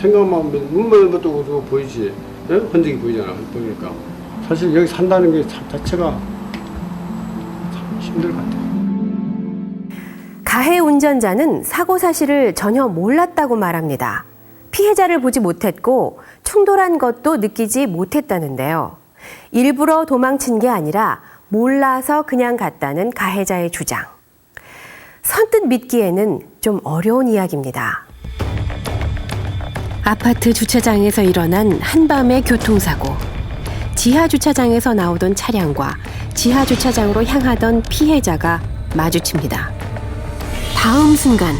생각만 눈만 봐도 보이지. 예? 흔적이 보이잖아. 보니까 사실 여기 산다는 게 자체가 참 힘들 것 같아요. 가해 운전자는 사고 사실을 전혀 몰랐다고 말합니다. 피해자를 보지 못했고 충돌한 것도 느끼지 못했다는데요. 일부러 도망친 게 아니라 몰라서 그냥 갔다는 가해자의 주장. 선뜻 믿기에는 좀 어려운 이야기입니다. 아파트 주차장에서 일어난 한밤의 교통사고. 지하 주차장에서 나오던 차량과 지하 주차장으로 향하던 피해자가 마주칩니다. 다음 순간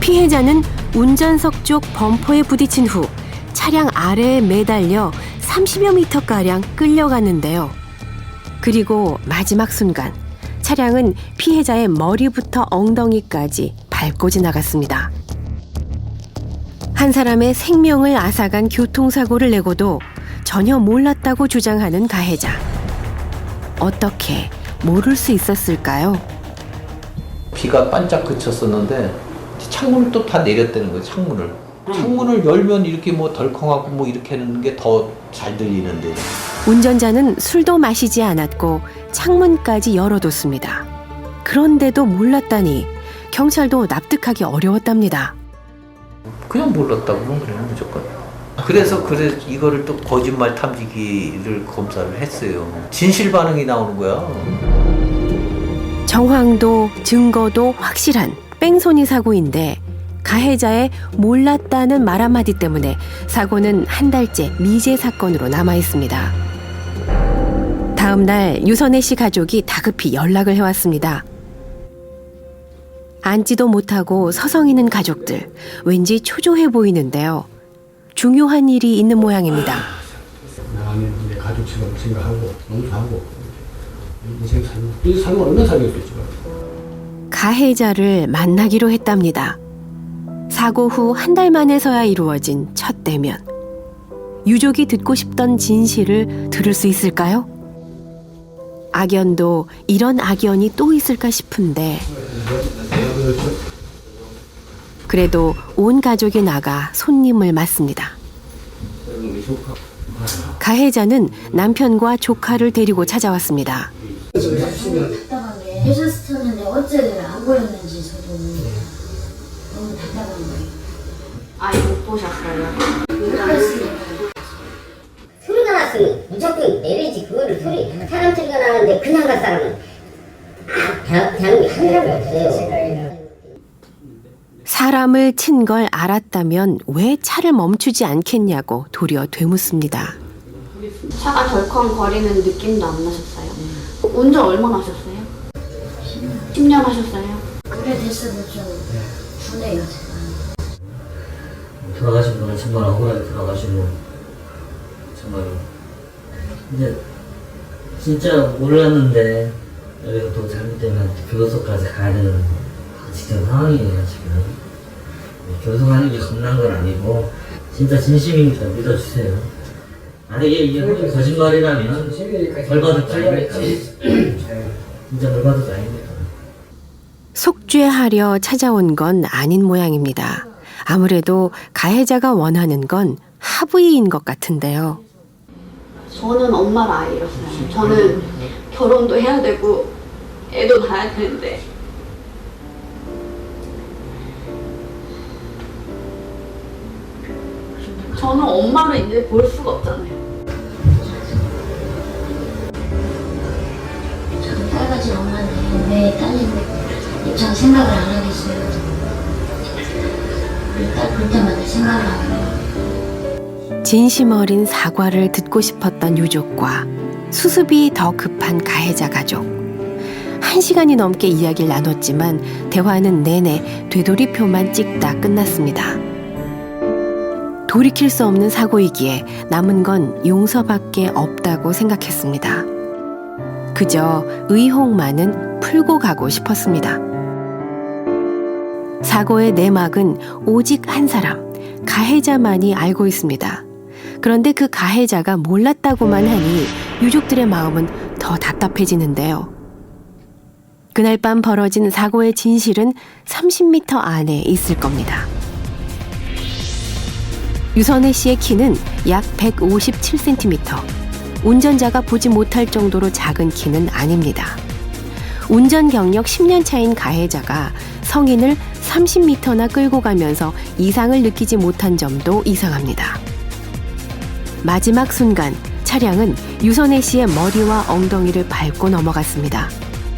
피해자는 운전석 쪽 범퍼에 부딪힌 후 차량 아래에 매달려 30여 미터가량 끌려갔는데요. 그리고 마지막 순간 차량은 피해자의 머리부터 엉덩이까지 밟고 지나갔습니다. 한 사람의 생명을 앗아간 교통사고를 내고도 전혀 몰랐다고 주장하는 가해자. 어떻게 모를 수 있었을까요? 비가 반짝 그쳤었는데 창문을 또 다 내렸다는 거예요. 창문을 열면 이렇게 뭐 덜컹하고 뭐 이렇게 하는 게 더 잘 들리는데. 운전자는 술도 마시지 않았고 창문까지 열어뒀습니다. 그런데도 몰랐다니 경찰도 납득하기 어려웠답니다. 그냥 몰랐다고는 그래요, 무조건. 그래서 이거를 또 거짓말 탐지기를 검사를 했어요. 진실 반응이 나오는 거야. 정황도 증거도 확실한 뺑소니 사고인데 가해자의 몰랐다는 말 한마디 때문에 사고는 한 달째 미제 사건으로 남아 있습니다. 다음 날 유선혜 씨 가족이 다급히 연락을 해왔습니다. 앉지도 못하고 서성이는 가족들, 왠지 초조해 보이는데요. 중요한 일이 있는 모양입니다. 나는 내 가족 생각하고 농사하고 인생 삶을 얼마나 살겠겠지. 가해자를 만나기로 했답니다. 사고 후 한 달 만에서야 이루어진 첫 대면. 유족이 듣고 싶던 진실을 들을 수 있을까요? 악연도 이런 악연이 또 있을까 싶은데 그래도 온 가족이 나가 손님을 맞습니다. 가해자는 남편과 조카를 데리고 찾아왔습니다. 해줬었는데 어째 안 보였는지 저도 너무 답답한 거예요. 아이 못 보셨어요? 소리가 났으면 무조건 내리지. 그거를 사람 소리가 나는데 그냥 갈 사람은 대한민국에 한 사람이 없어요. 사람을 친 걸 알았다면 왜 차를 멈추지 않겠냐고 도리어 되묻습니다. 차가 덜컹거리는 느낌도 안 나셨어요? 운전 얼마나 하셨어요? 10년 하셨어요? 오래됐어도 좀 분해요 제가. 돌아가신 분은 정말 억울하게 돌아가시고 정말 이제 진짜 몰랐는데 여기서 또 잘못되면 교도소까지 가야 되는 직전 상황이에요 지금. 교도소 가는 게 겁난 건 아니고 진짜 진심이니까 믿어주세요. 만약에 이게 거짓말이라면 벌 받을 거 아닙니까? 진짜 벌 받을 거 아닙니까? 속죄하려 찾아온 건 아닌 모양입니다. 아무래도 가해자가 원하는 건 합의인 것 같은데요. 저는 엄마를 아예 잃었어요. 저는 결혼도 해야 되고 애도 낳아야 되는데 저는 엄마를 이제 볼 수가 없잖아요. 저도 딸같이 엄마인데 왜 딸님 입장 생각을 안 하겠어요. 우리 딸 볼 때마다 생각을 하고. 진심 어린 사과를 듣고 싶었던 유족과 수습이 더 급한 가해자 가족. 1시간이 넘게 이야기를 나눴지만 대화는 내내 되돌이표만 찍다 끝났습니다. 돌이킬 수 없는 사고이기에 남은 건 용서밖에 없다고 생각했습니다. 그저 의혹만은 풀고 가고 싶었습니다. 사고의 내막은 오직 한 사람, 가해자만이 알고 있습니다. 그런데 그 가해자가 몰랐다고만 하니 유족들의 마음은 더 답답해지는데요. 그날 밤 벌어진 사고의 진실은 30m 안에 있을 겁니다. 유선혜 씨의 키는 약 157cm. 운전자가 보지 못할 정도로 작은 키는 아닙니다. 운전 경력 10년 차인 가해자가 성인을 30m나 끌고 가면서 이상을 느끼지 못한 점도 이상합니다. 마지막 순간 차량은 유선혜 씨의 머리와 엉덩이를 밟고 넘어갔습니다.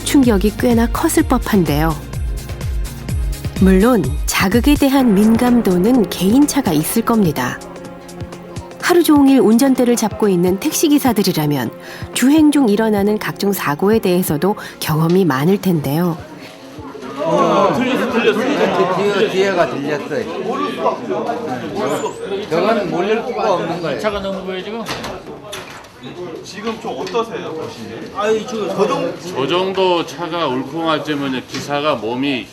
충격이 꽤나 컸을 법한데요. 물론 자극에 대한 민감도는 개인차가 있을 겁니다. 하루 종일 운전대를 잡고 있는 택시기사들이라면 주행 중 일어나는 각종 사고에 대해서도 경험이 많을 텐데요. 뒤에가 들렸어요. 저건 모를 수가 없는 거예요. 차가 넘은 거예요 지금? 지금 좀 어떠세요, 보시면? 저 정도 차가 울컹할 때면 기사가 몸이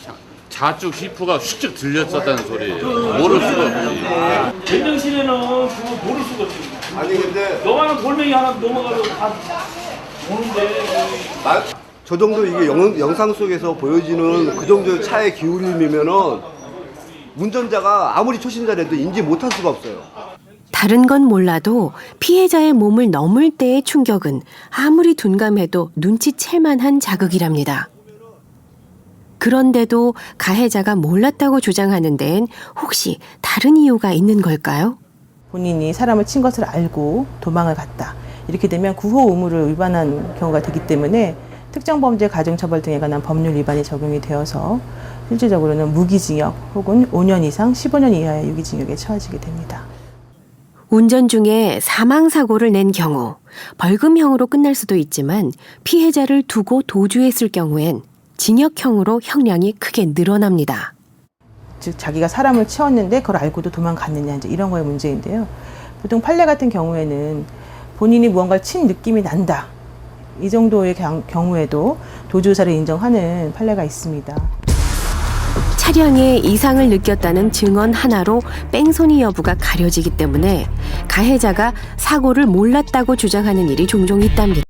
좌측 히프가 휙쭉 들렸었다는 소리예요. 모를 수가 없지. 전정실에는 그거 모를 수가 없지. 아니 근데 요만한 돌멩이 하나 넘어가도 다 오는데. 저 정도 이게 영상 속에서 보여지는 그 정도의 차의 기울임이면은 운전자가 아무리 초심자라도 인지 못할 수가 없어요. 다른 건 몰라도 피해자의 몸을 넘을 때의 충격은 아무리 둔감해도 눈치챌 만한 자극이랍니다. 그런데도 가해자가 몰랐다고 주장하는 데엔 혹시 다른 이유가 있는 걸까요? 본인이 사람을 친 것을 알고 도망을 갔다. 이렇게 되면 구호 의무를 위반한 경우가 되기 때문에 특정범죄 가중처벌 등에 관한 법률 위반이 적용이 되어서 실질적으로는 무기징역 혹은 5년 이상 15년 이하의 유기징역에 처해지게 됩니다. 운전 중에 사망사고를 낸 경우 벌금형으로 끝날 수도 있지만 피해자를 두고 도주했을 경우엔 징역형으로 형량이 크게 늘어납니다. 즉 자기가 사람을 치웠는데 그걸 알고도 도망갔느냐 이제 이런 거의 문제인데요. 보통 판례 같은 경우에는 본인이 무언가를 친 느낌이 난다. 이 정도의 경우에도 도주사를 인정하는 판례가 있습니다. 차량에 이상을 느꼈다는 증언 하나로 뺑소니 여부가 가려지기 때문에 가해자가 사고를 몰랐다고 주장하는 일이 종종 있답니다.